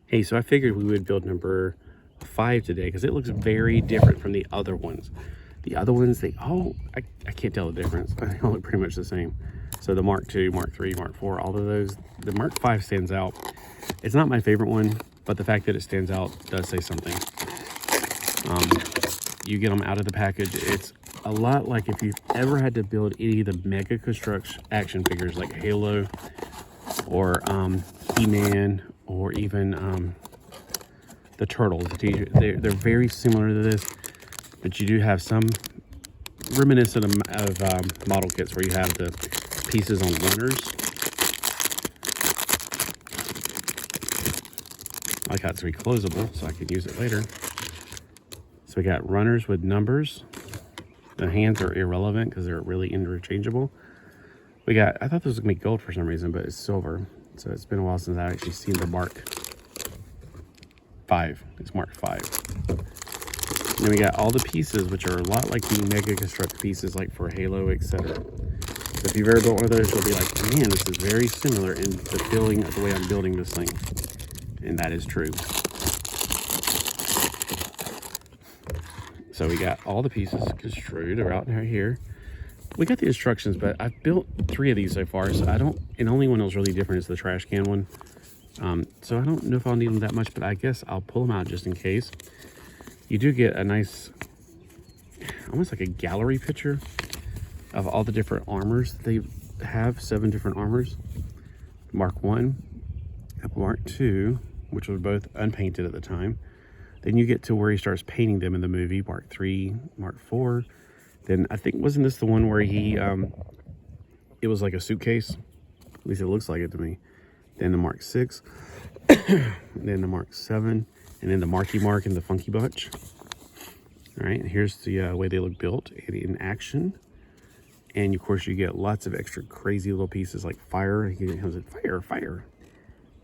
Hey, so I figured we would build number 5 today because it looks very different from the other ones. The other ones, I can't tell the difference. They all look pretty much the same. So the Mark II, Mark III, Mark IV, all of those. The Mark V stands out. It's not my favorite one, but the fact that it stands out does say something. You get them out of the package. It's a lot like if you've ever had to build any of the mega construction action figures like Halo or He-Man or even the Turtles. They're very similar to this, but you do have some reminiscent of model kits where you have the pieces on runners. I like how it's reclosable so I can use it later. So we got runners with numbers. The hands are irrelevant because they're really interchangeable. We got, I thought this was gonna be gold for some reason, but it's silver. So it's been a while since I've actually seen the Mark V. It's Mark V. And then we got all the pieces, which are a lot like the Mega Construct pieces, like for Halo, etc. So if you've ever built one of those, you'll be like, man, this is very similar in the feeling of the way I'm building this thing. And that is true. So we got all the pieces construed. They're out right here. We got the instructions, but I've built 3 of these so far, so and only one that was really different is the trash can one. So I don't know if I'll need them that much, but I guess I'll pull them out just in case. You do get a nice, almost like a gallery picture of all the different armors. They have 7 different armors. Mark I, Mark II, which were both unpainted at the time. Then you get to where he starts painting them in the movie, Mark III, Mark IV. Then I think, wasn't this the one where he, it was like a suitcase? At least it looks like it to me. Then the Mark VI, then the Mark VII, and then the Marky Mark and the Funky Bunch. All right, and here's the way they look built and in action. And of course you get lots of extra crazy little pieces like fire. He comes with fire.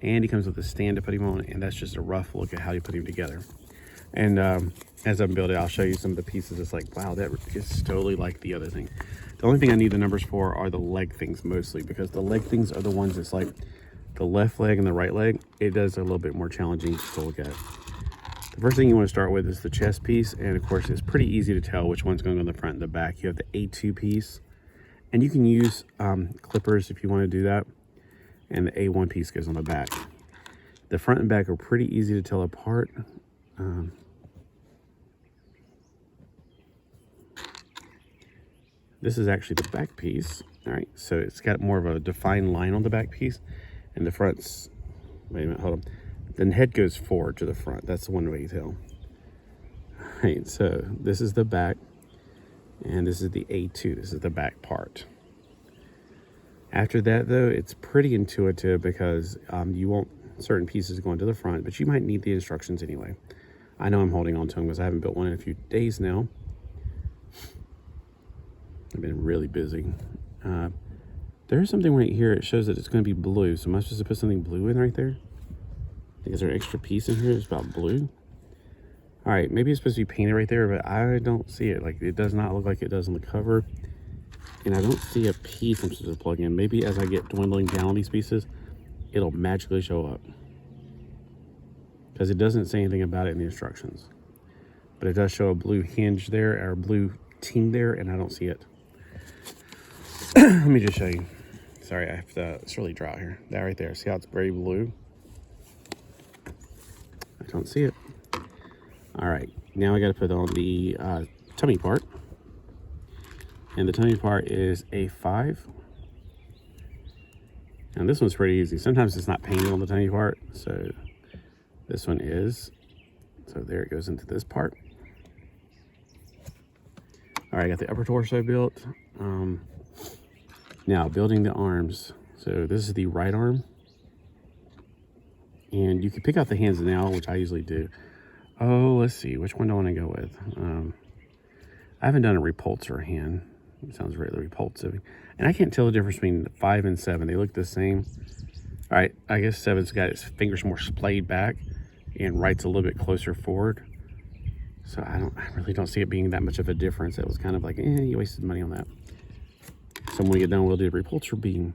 And he comes with a stand to put him on, and that's just a rough look at how you put him together. And as I'm building, I'll show you some of the pieces. It's like, wow, that is totally like the other thing. The only thing I need the numbers for are the leg things mostly, because the leg things are the ones that's like the left leg and the right leg. It does a little bit more challenging to look at. The first thing you want to start with is the chest piece, and of course it's pretty easy to tell which one's going on the front and the back. You have the A2 piece, and you can use clippers if you want to do that, and the A1 piece goes on the back. The front and back are pretty easy to tell apart. This is actually the back piece. All right, so it's got more of a defined line on the back piece, and the front's, wait a minute, hold on. Then head goes forward to the front. That's the one way you tell. All right, so this is the back, and this is the A2. This is the back part. After that, though, it's pretty intuitive because you want certain pieces going to the front, but you might need the instructions anyway. I know I'm holding on to them because I haven't built one in a few days now. I've been really busy. There's something right here. It shows that it's going to be blue. So am I supposed to put something blue in right there? Is there an extra piece in here that's about blue? All right, maybe it's supposed to be painted right there, but I don't see it. Like, it does not look like it does on the cover. And I don't see a piece I'm supposed to plug in. Maybe as I get dwindling down on these pieces, it'll magically show up. Because it doesn't say anything about it in the instructions. But it does show a blue hinge there, or a blue ting there, and I don't see it. Let me just show you. Sorry, I have to, it's really dry here. That right there, see how it's very blue? I don't see it. All right, now I gotta put on the tummy part. And the tummy part is A5. And this one's pretty easy. Sometimes it's not painted on the tummy part, so this one is. So there it goes into this part. All right, I got the upper torso built. Now building the arms. So this is the right arm. And you can pick out the hands now, which I usually do. Oh, let's see, which one do I want to go with? I haven't done a repulsor hand. It sounds really repulsive. And I can't tell the difference between 5 and 7. They look the same. All right, I guess 7's got its fingers more splayed back and right's a little bit closer forward. So I really don't see it being that much of a difference. It was kind of like, you wasted money on that. So when we get done, we'll do a repulsor beam.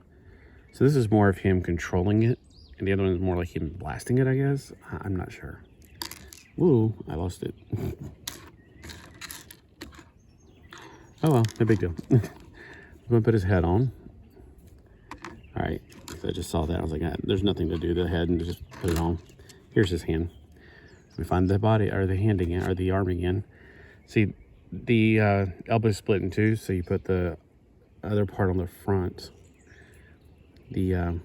So this is more of him controlling it And the other one is more like him blasting it, I guess. I'm not sure. Woo, I lost it. Oh well, no big deal. I'm gonna put his head on. All right, so I just saw that. I was like, there's nothing to do to the head, and just put it on. Here's his hand. We find the body, or the hand again, or the arm again. See, the elbow split in two, so you put the other part on the front. The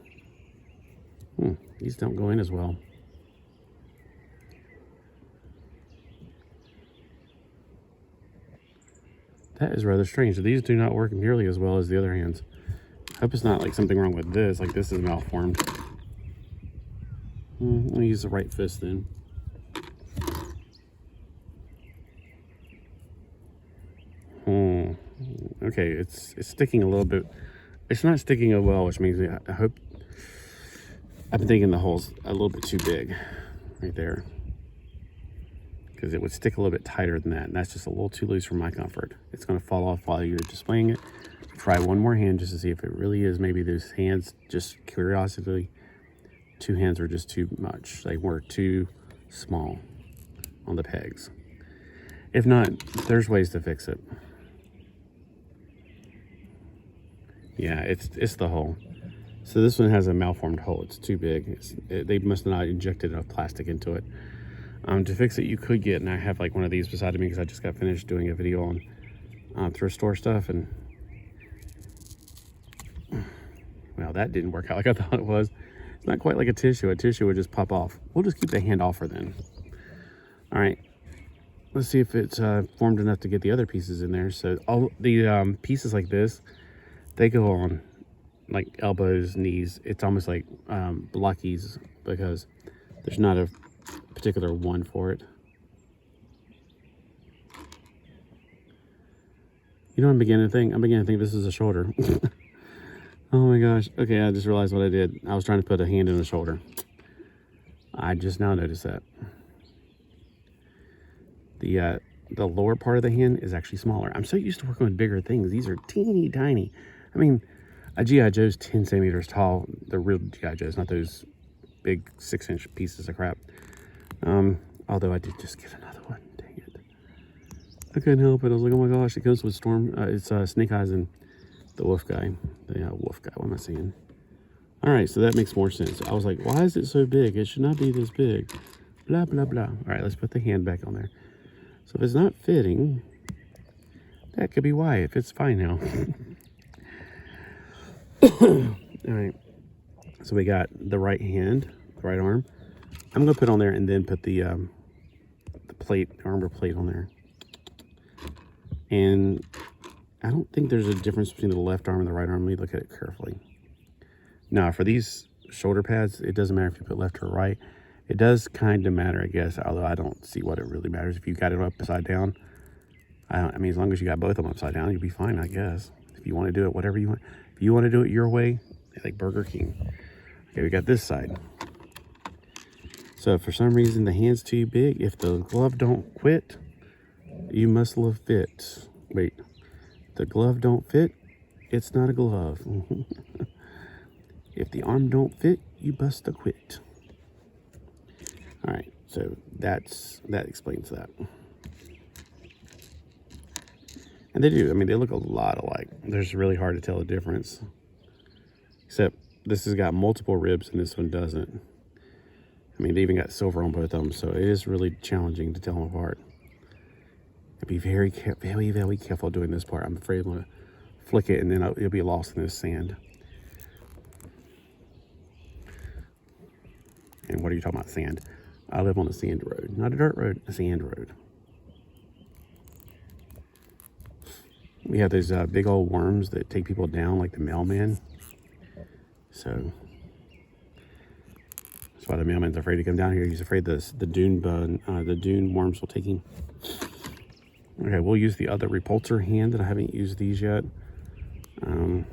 these don't go in as well. That is rather strange. These do not work nearly as well as the other hands. I hope it's not like something wrong with this, like this is malformed. Let me use the right fist then. Okay, it's sticking a little bit. It's not sticking as well, which means I hope. I've been thinking the hole's a little bit too big right there, because it would stick a little bit tighter than that, and that's just a little too loose for my comfort. It's going to fall off while you're displaying it. Try one more hand just to see if it really is. Maybe those hands, just curiosity, 2 hands were just too much. They were too small on the pegs. If not, there's ways to fix it. Yeah, it's the hole. So this one has a malformed hole. It's too big. They must not injected enough plastic into it. To fix it, you could get, and I have like one of these beside me because I just got finished doing a video on thrift store stuff, and well, that didn't work out like I thought it was. It's not quite like a tissue. A tissue would just pop off. We'll just keep the hand off her then. All right. Let's see if it's formed enough to get the other pieces in there. So all the pieces like this, they go on like elbows, knees. It's almost like blockies because there's not a particular one for it. You know what I'm beginning to think? I'm beginning to think this is a shoulder. Oh my gosh. Okay, I just realized what I did. I was trying to put a hand in the shoulder. I just now noticed that. The lower part of the hand is actually smaller. I'm so used to working with bigger things. These are teeny tiny. I mean, a G.I. Joe's 10 centimeters tall. The real G.I. Joe's, not those big 6-inch pieces of crap. Although I did just get another one. Dang it. I couldn't help it. I was like, oh my gosh, it comes with it's Snake Eyes and the wolf guy. The wolf guy, what am I saying? All right, so that makes more sense. I was like, why is it so big? It should not be this big. Blah, blah, blah. All right, let's put the hand back on there. So if it's not fitting, that could be why. It fits fine now. All right, so we got the right hand, the right arm. I'm gonna put on there and then put the plate, the armor plate on there. And I don't think there's a difference between the left arm and the right arm. Let me look at it carefully. Now, for these shoulder pads, it doesn't matter if you put left or right. It does kind of matter, I guess, although I don't see what it really matters. If you got it upside down, I mean, as long as you got both of them upside down, you'll be fine, I guess. If you want to do it, whatever you want. If you want to do it your way, like Burger King. Okay, we got this side. So if for some reason the hand's too big, if the glove don't quit, you must love fit. Wait, the glove don't fit, it's not a glove. If the arm don't fit, you bust a quit. All right, so that explains that. And they do. I mean, they look a lot alike. It's really hard to tell the difference. Except this has got multiple ribs and this one doesn't. I mean, they even got silver on both of them, so it is really challenging to tell them apart. I'd be very, very, very careful doing this part. I'm afraid I'm going to flick it and then it'll be lost in this sand. And what are you talking about, sand? I live on a sand road. Not a dirt road, a sand road. We have those big old worms that take people down, like the mailman. So that's why the mailman's afraid to come down here. He's afraid the dune worms will take him. Okay, we'll use the other repulsor hand that I haven't used these yet. All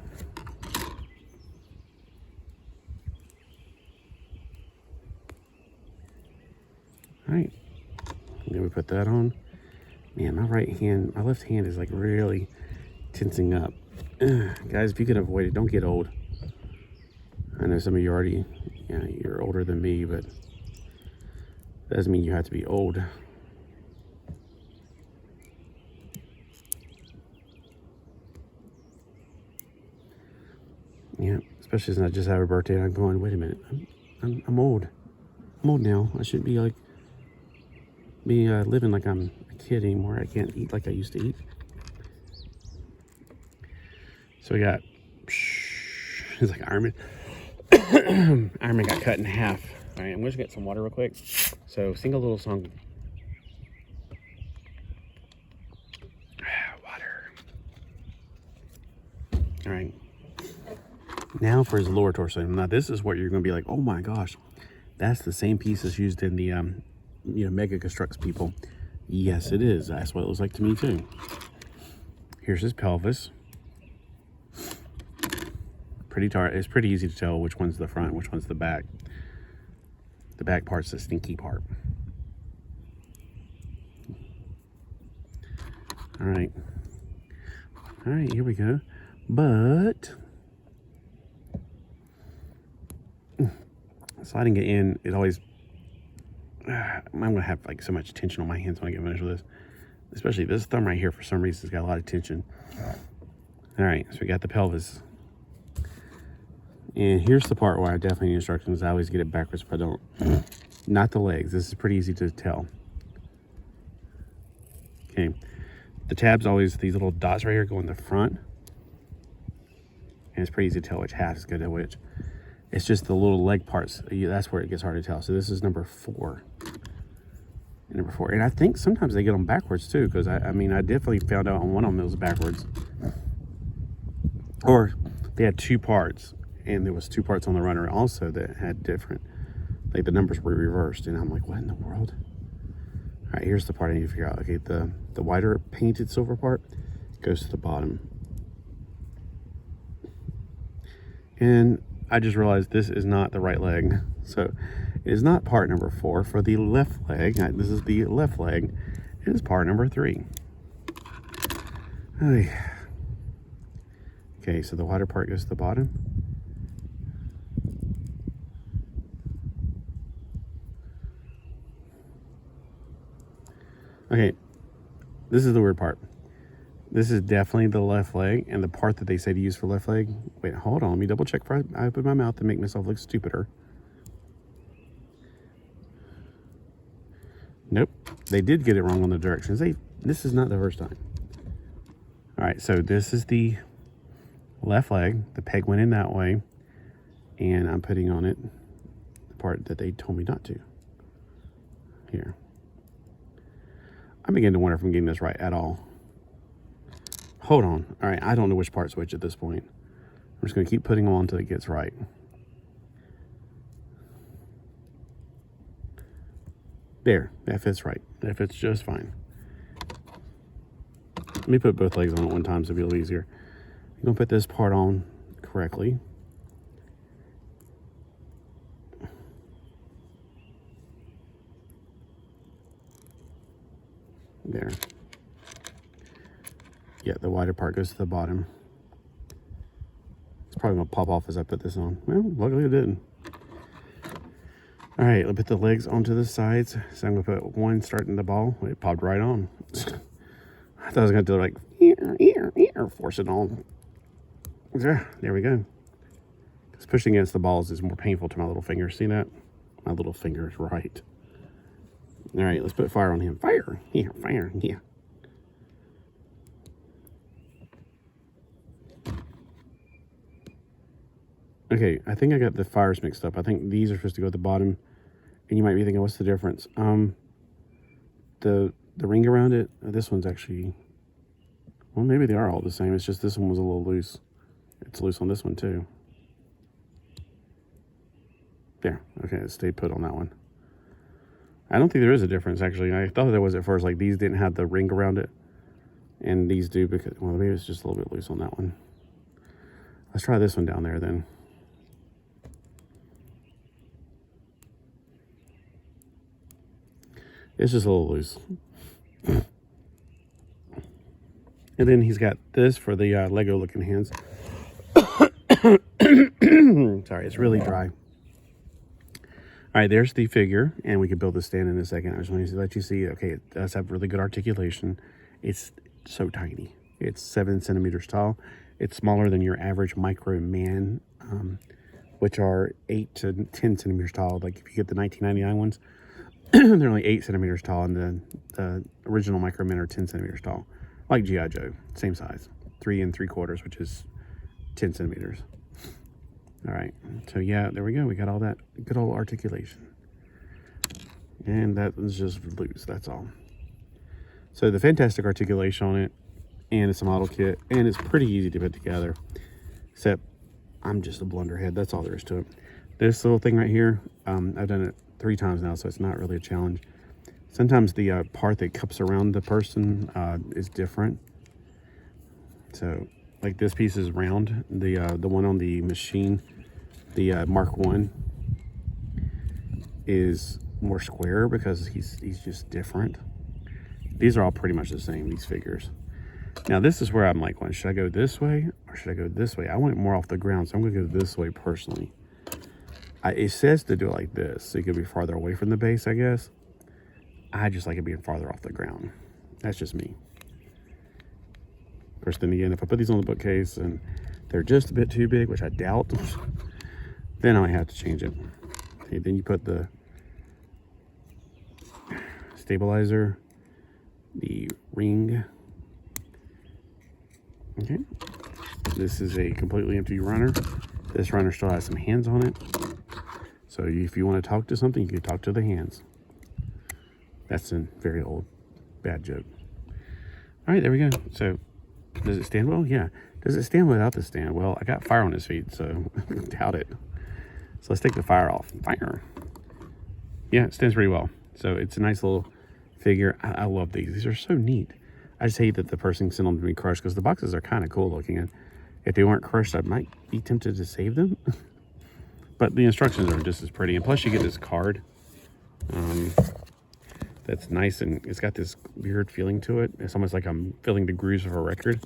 right, and then we put that on. Man, my left hand is like really tensing up. Guys, if you can avoid it, don't get old. I know some of you are already Yeah, you're older than me, but that doesn't mean you have to be old. Yeah, especially since I just had a birthday and I'm going, wait a minute, I'm old. I'm old now. I shouldn't be like living like I'm a kid anymore. I can't eat like I used to eat. So we got, it's like Iron Man. Iron Man got cut in half. All right, I'm just gonna get some water real quick. So sing a little song. Water. All right. Now for his lower torso. Now this is what you're gonna be like, oh my gosh, that's the same piece that's used in the Mega Constructs people. Yes, it is. That's what it looks like to me too. Here's his pelvis. It's pretty easy to tell which one's the front, which one's the back. The back part's the stinky part. All right, here we go. But sliding it in, it always, I'm gonna have like so much tension on my hands when I get finished with this. Especially this thumb right here, for some reason, has got a lot of tension. All right, so we got the pelvis. And here's the part where I definitely need instructions. I always get it backwards if I don't. Not the legs. This is pretty easy to tell. Okay. The tabs always, these little dots right here go in the front. And it's pretty easy to tell which half is good at which. It's just the little leg parts. That's where it gets hard to tell. So this is number 4. Number 4. And I think sometimes they get them backwards too. Because I mean, I definitely found out on one of them it was backwards. Or they had 2 parts. And there was 2 parts on the runner also that had different, like the numbers were reversed. And I'm like, what in the world? All right, here's the part I need to figure out. Okay, the wider painted silver part goes to the bottom. And I just realized this is not the right leg. So it is not part number 4 for the left leg. This is the left leg. It is part number 3. Okay, so the wider part goes to the bottom. Okay, this is the weird part. This is definitely the left leg, and the part that they say to use for left leg. Wait, hold on. Let me double check before I open my mouth to make myself look stupider. Nope, they did get it wrong on the directions. This is not the first time. All right, so this is the left leg. The peg went in that way, and I'm putting on it the part that they told me not to. Here. I'm beginning to wonder if I'm getting this right at all. Hold on. All right, I don't know which part's which at this point. I'm just going to keep putting them on until it gets right. There, that fits right. That fits just fine. Let me put both legs on at one time so it'll be a little easier. I'm going to put this part on correctly. There. Yeah, the wider part goes to the bottom. It's probably going to pop off as I put this on. Well, luckily it didn't. All right, let's put the legs onto the sides. So I'm going to put one starting the ball. It popped right on. I thought I was going to do like, force it on. There we go. Because pushing against the balls is more painful to my little finger. See that? My little finger is right. All right, let's put fire on him. Fire. Yeah, fire. Yeah. Okay, I think I got the fires mixed up. I think these are supposed to go at the bottom. And you might be thinking, what's the difference? The ring around it, this one's actually, well, maybe they are all the same. It's just this one was a little loose. It's loose on this one too. There. Okay, it stayed put on that one. I don't think there is a difference, actually. I thought there was at first, like these didn't have the ring around it. And these do because, well, maybe it's just a little bit loose on that one. Let's try this one down there then. It's just a little loose. And then he's got this for the Lego looking hands. Sorry, it's really dry. All right, there's the figure, and we can build the stand in a second. I just wanted to let you see, okay, it does have really good articulation. It's so tiny. It's 7 centimeters tall. It's smaller than your average micro man, which are 8 to 10 centimeters tall. Like if you get the 1999 ones, they're only 8 centimeters tall, and the original micro men are 10 centimeters tall. Like G.I. Joe, same size, 3 3/4, which is 10 centimeters. All right, so yeah, there we go. We got all that good old articulation. And that was just loose, that's all. So the fantastic articulation on it, and it's a model kit, and it's pretty easy to put together, except I'm just a blunderhead. That's all there is to it. This little thing right here, I've done it 3 times now, so it's not really a challenge. Sometimes the part that cups around the person is different. So like this piece is round. The one on the machine, the Mark 1, is more square because he's just different. These are all pretty much the same, these figures. Now this is where I'm like, should I go this way or should I go this way? I want it more off the ground, so I'm gonna go this way personally. It says to do it like this, so you could be farther away from the base, I guess. I just like it being farther off the ground. That's just me. Of course, then again, if I put these on the bookcase and they're just a bit too big, which I doubt, then I might have to change it. Okay, then you put the stabilizer, the ring. Okay, this is a completely empty runner. This runner still has some hands on it. So if you want to talk to something, you can talk to the hands. That's a very old, bad joke. All right, there we go. So does it stand well? Yeah. Does it stand without the stand? Well, I got fire on his feet, so doubt it. So let's take the fire off. Fire. Yeah, it stands pretty well. So it's a nice little figure. I love these. These are so neat. I just hate that the person sent them to be crushed because the boxes are kind of cool looking. And if they weren't crushed, I might be tempted to save them. But the instructions are just as pretty. And plus you get this card. That's nice, and it's got this weird feeling to it. It's almost like I'm feeling the grooves of a record.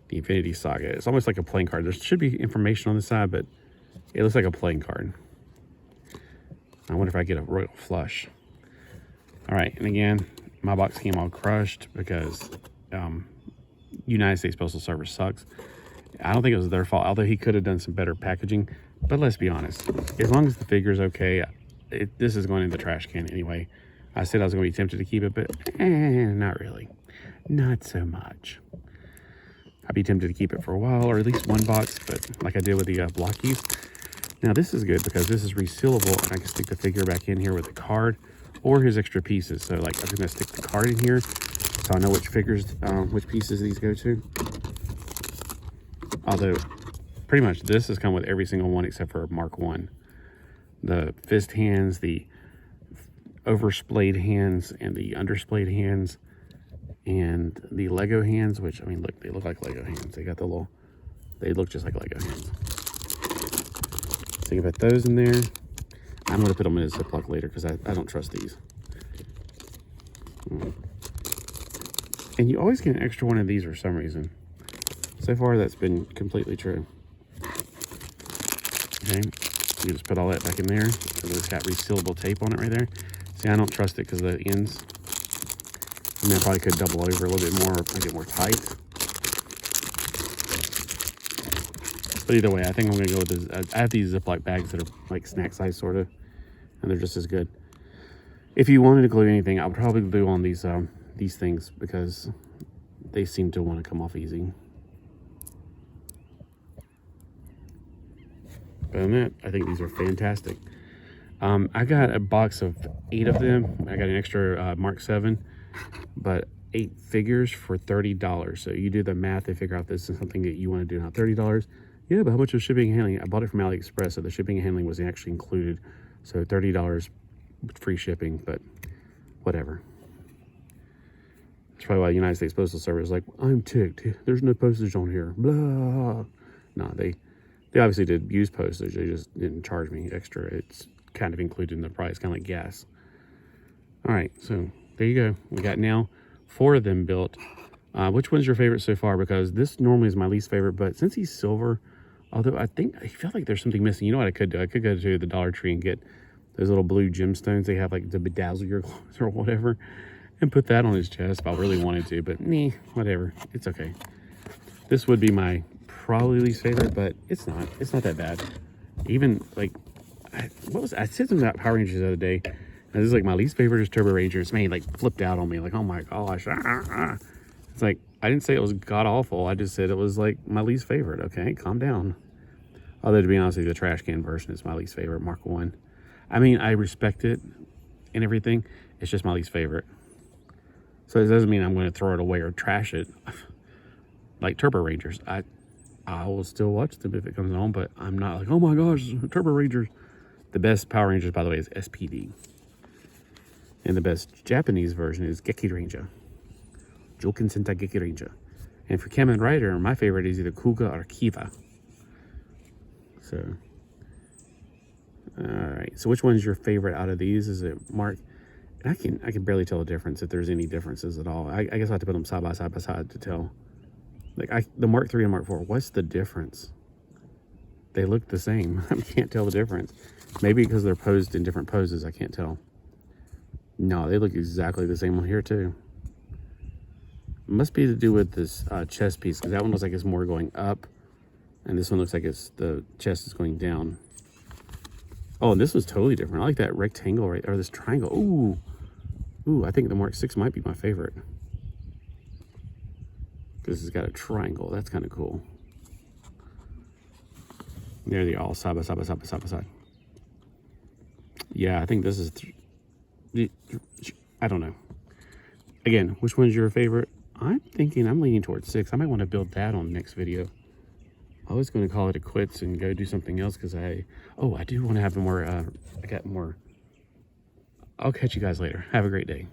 The Infinity Saga. It's almost like a playing card. There should be information on the side, but it looks like a playing card. I wonder if I get a royal flush. All right, and again, my box came all crushed because United States Postal Service sucks. I don't think it was their fault, although he could have done some better packaging. But let's be honest, as long as the figure's okay, this is going in the trash can anyway. I said I was going to be tempted to keep it, but not really. Not so much. I'd be tempted to keep it for a while, or at least one box, but like I did with the blockies. Now this is good because this is resealable, and I can stick the figure back in here with the card or his extra pieces. So like I'm going to stick the card in here so I know which figures, which pieces these go to. Although pretty much this has come with every single one except for Mark 1. The fist hands, the oversplayed hands, and the undersplayed hands, and the Lego hands, which, I mean, look, they look like Lego hands. They got the little, they look just like Lego hands. So you can put those in there. I'm going to put them in a Ziploc later because I don't trust these. And you always get an extra one of these for some reason. So far, that's been completely true. Okay, you just put all that back in there. So it's got resealable tape on it right there. See, I don't trust it because of the ends. I mean, I probably could double over a little bit more or make it more tight. But either way, I think I'm going to go with this. I have these Ziploc bags that are like snack size, sort of. And they're just as good. If you wanted to glue anything, I would probably glue on these things because they seem to want to come off easy. Other than that, I think these are fantastic. I got a box of 8 of them. I got an extra Mark 7, but 8 figures for $30. So you do the math and figure out this is something that you want to do now. $30. Yeah, but how much was shipping and handling? I bought it from AliExpress, so the shipping and handling was actually included. So $30 free shipping, but whatever. That's probably why the United States Postal Service is like, I'm ticked. There's no postage on here. Blah. No, they obviously did use postage. They just didn't charge me extra. It's kind of included in the price, kind of like gas. All right, so there you go. We got now 4 of them built. Which one's your favorite so far? Because this normally is my least favorite, but since he's silver, although I feel like there's something missing. You know what I could do? I could go to the Dollar Tree and get those little blue gemstones they have like to bedazzle your clothes or whatever, and put that on his chest if I really wanted to, but whatever, it's okay. This would be my probably least favorite, but it's not that bad. Even like, I said something about Power Rangers the other day, and this is like my least favorite is Turbo Rangers. Man, he like flipped out on me, like, oh my gosh. It's like, I didn't say it was god-awful, I just said it was like my least favorite. Okay, calm down. Although, to be honest with you, the trash can version is my least favorite, Mark 1. I mean, I respect it and everything. It's just my least favorite. So it doesn't mean I'm going to throw it away or trash it. Like Turbo Rangers, I will still watch them if it comes on, but I'm not like, oh my gosh, Turbo Rangers. The best Power Rangers, by the way, is SPD. And the best Japanese version is Geki Ranger. Joken Sentai Geki Ranger. And for Kamen Rider, my favorite is either Kuga or Kiva. So, alright. So which one's your favorite out of these? Is it Mark? And I can barely tell the difference, if there's any differences at all. I guess I have to put them side by side to tell. Like the Mark 3 and Mark 4, what's the difference? They look the same. I can't tell the difference. Maybe because they're posed in different poses, I can't tell. No, they look exactly the same on here too. It must be to do with this chest piece, because that one looks like it's more going up, and this one looks like the chest is going down. Oh, and this was totally different. I like that rectangle right, or this triangle. Ooh, I think the Mark 6 might be my favorite, because it's got a triangle. That's kind of cool. There they all side by side. Yeah, I think this is. I don't know. Again, which one's your favorite? I'm leaning towards 6. I might want to build that on the next video. I was going to call it a quits and go do something else, because I do want to have more. I got more. I'll catch you guys later. Have a great day.